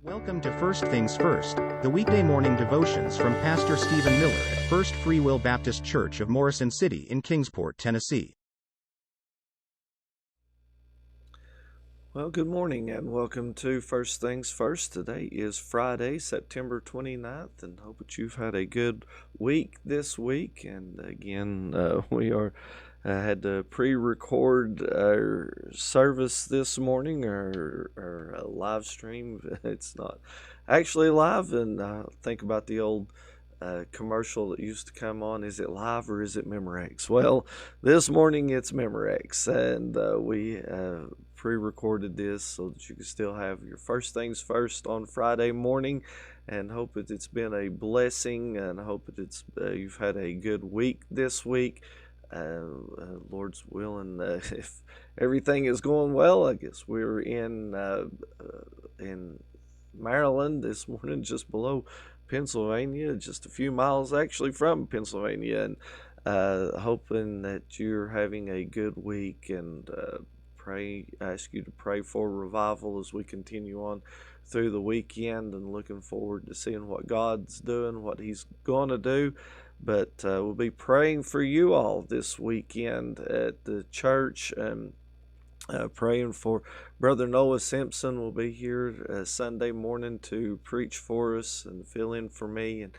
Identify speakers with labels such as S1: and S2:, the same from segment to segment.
S1: Welcome to First Things First, the weekday morning devotions from Pastor Stephen Miller at First Free Will Baptist Church of Morrison City in Kingsport, Tennessee.
S2: Well, good morning and welcome to First Things First. Today is Friday, September 29th, and hope that you've had a good week this week. And again, we had to pre-record our service this morning, our live stream. It's not actually live, and I think about the old commercial that used to come on. Is it live or is it Memorex? Well, this morning it's Memorex, and we pre-recorded this so that you can still have your First Things First on Friday morning, and hope that it's been a blessing, and hope that it's you've had a good week this week. Lord's willing, if everything is going well, I guess we're in Maryland this morning, just below Pennsylvania, just a few miles actually from Pennsylvania, and hoping that you're having a good week, and ask you to pray for revival as we continue on through the weekend, and looking forward to seeing what God's doing, what He's going to do. But we'll be praying for you all this weekend at the church, and praying for Brother Noah Simpson. Will be here Sunday morning to preach for us and fill in for me, and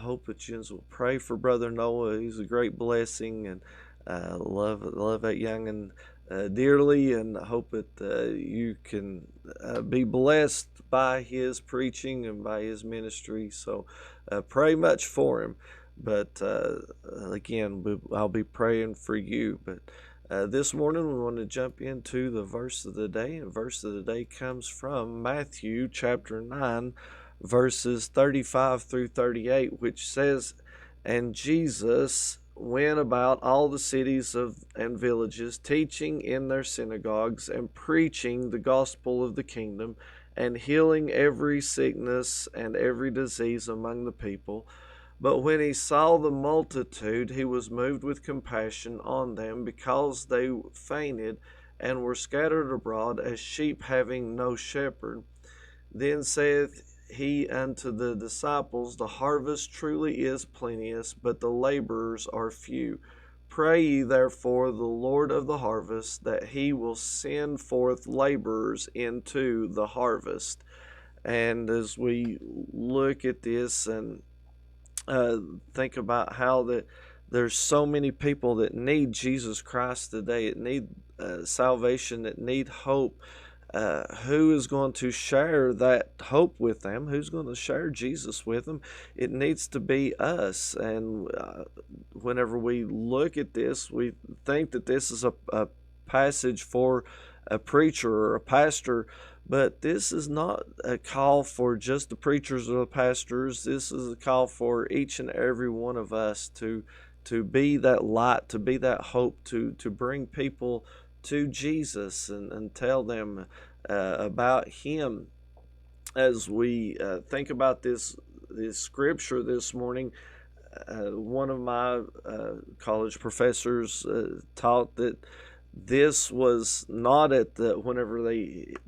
S2: hope that you will pray for Brother Noah. He's a great blessing, and love that young'un dearly, and hope that you can be blessed by his preaching and by his ministry. So pray much for him. But again, I'll be praying for you. But this morning we want to jump into the verse of the day. And the verse of the day comes from Matthew chapter 9, verses 35 through 38, which says, "And Jesus went about all the cities and villages, teaching in their synagogues and preaching the gospel of the kingdom, and healing every sickness and every disease among the people. But when he saw the multitude, he was moved with compassion on them, because they fainted and were scattered abroad as sheep having no shepherd. Then saith he unto the disciples, The harvest truly is plenteous, but the laborers are few. Pray ye therefore the Lord of the harvest, that he will send forth laborers into the harvest." And as we look at this and think about how that there's so many people that need Jesus Christ today, that need salvation, that need hope. Who is going to share that hope with them? Who's going to share Jesus with them? It needs to be us. And whenever we look at this, we think that this is a passage for a preacher or a pastor, but this is not a call for just the preachers or the pastors. This is a call for each and every one of us to be that light, to be that hope, to bring people to Jesus, and tell them about Him. As we think about this scripture this morning, one of my college professors taught that this was not at the, whenever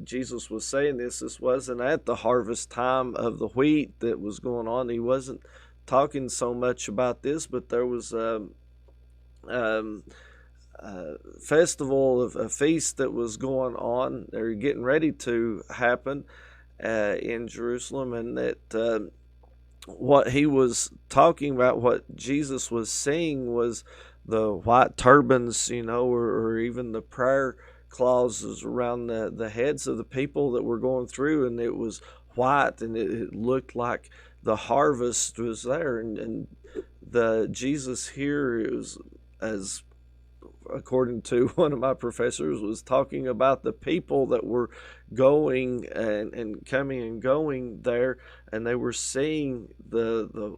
S2: Jesus was saying this wasn't at the harvest time of the wheat that was going on. He wasn't talking so much about this, but there was festival of a feast that was going on, or getting ready to happen in Jerusalem, and that what he was talking about, what Jesus was seeing, was the white turbans, or even the prayer clauses around the heads of the people that were going through, and it was white, and it looked like the harvest was there. And the Jesus here is, as according to one of my professors, was talking about the people that were going and coming and going there, and they were seeing the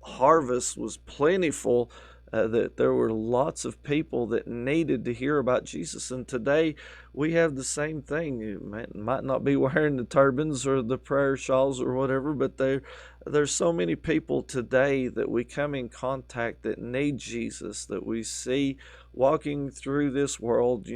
S2: harvest was plentiful, that there were lots of people that needed to hear about Jesus. And today we have the same thing. You might not be wearing the turbans or the prayer shawls or whatever, but there's so many people today that we come in contact that need Jesus, that we see walking through this world,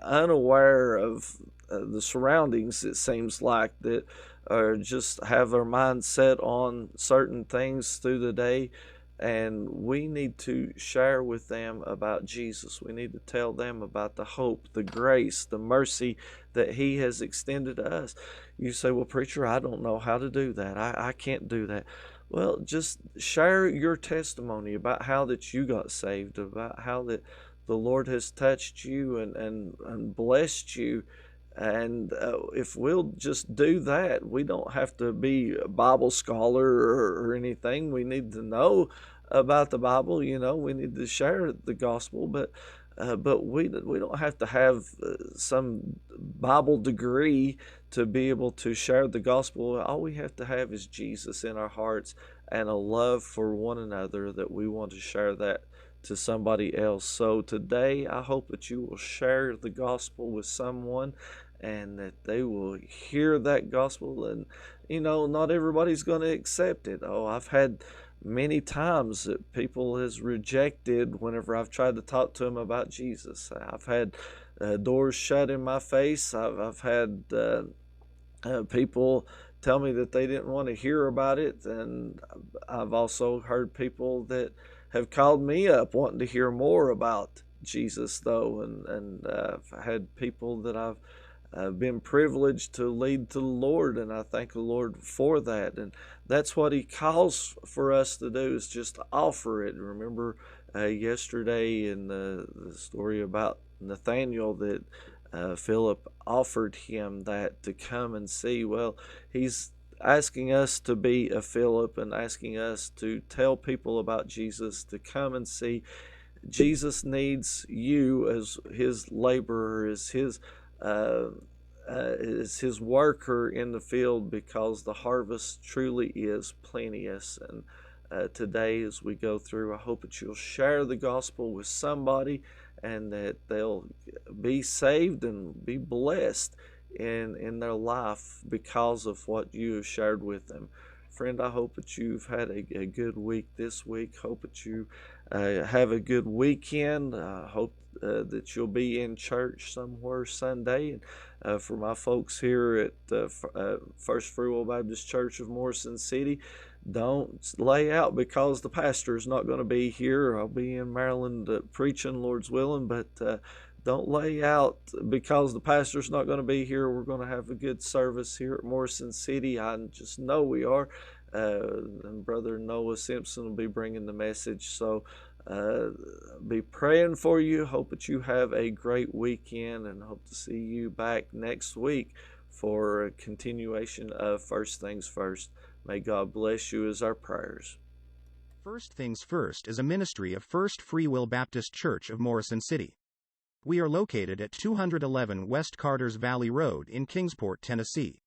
S2: unaware of the surroundings, it seems like, that are just have their mind set on certain things through the day. And we need to share with them about Jesus. We need to tell them about the hope, the grace, the mercy that He has extended to us. You say, well, preacher, I don't know how to do that. I can't do that. Well, just share your testimony about how that you got saved, about how that the Lord has touched you and blessed you. And if we'll just do that, we don't have to be a Bible scholar or anything. We need to know about the Bible. We need to share the gospel, but we don't have to have some Bible degree to be able to share the gospel. All we have to have is Jesus in our hearts and a love for one another that we want to share that to somebody else. So today, I hope that you will share the gospel with someone and that they will hear that gospel. And, not everybody's going to accept it. Oh, I've had many times that people has rejected whenever I've tried to talk to them about Jesus. I've had doors shut in my face. I've had people tell me that they didn't want to hear about it, and I've also heard people that have called me up wanting to hear more about Jesus, though, and I've had people that I've been privileged to lead to the Lord, and I thank the Lord for that. And that's what He calls for us to do, is just to offer it. Remember yesterday in the story about Nathaniel, that Philip offered him that to come and see. Well, He's asking us to be a Philip and asking us to tell people about Jesus, to come and see. Jesus needs you as His laborer, uh, as His worker in the field, because the harvest truly is plenteous. And today, as we go through, I hope that you'll share the gospel with somebody and that they'll be saved and be blessed in their life because of what you have shared with them. Friend, I hope that you've had a good week this week. Hope that you have a good weekend. I hope that you'll be in church somewhere Sunday. And for my folks here at First Free Will Baptist Church of Morrison City, don't lay out because the pastor is not going to be here. I'll be in Maryland preaching, Lord's willing, but don't lay out because the pastor's not going to be here. We're going to have a good service here at Morrison City. I just know we are. And Brother Noah Simpson will be bringing the message. So be praying for you. Hope that you have a great weekend, and hope to see you back next week for a continuation of First Things First. May God bless you is our prayers.
S1: First Things First is a ministry of First Free Will Baptist Church of Morrison City. We are located at 211 West Carters Valley Road in Kingsport, Tennessee.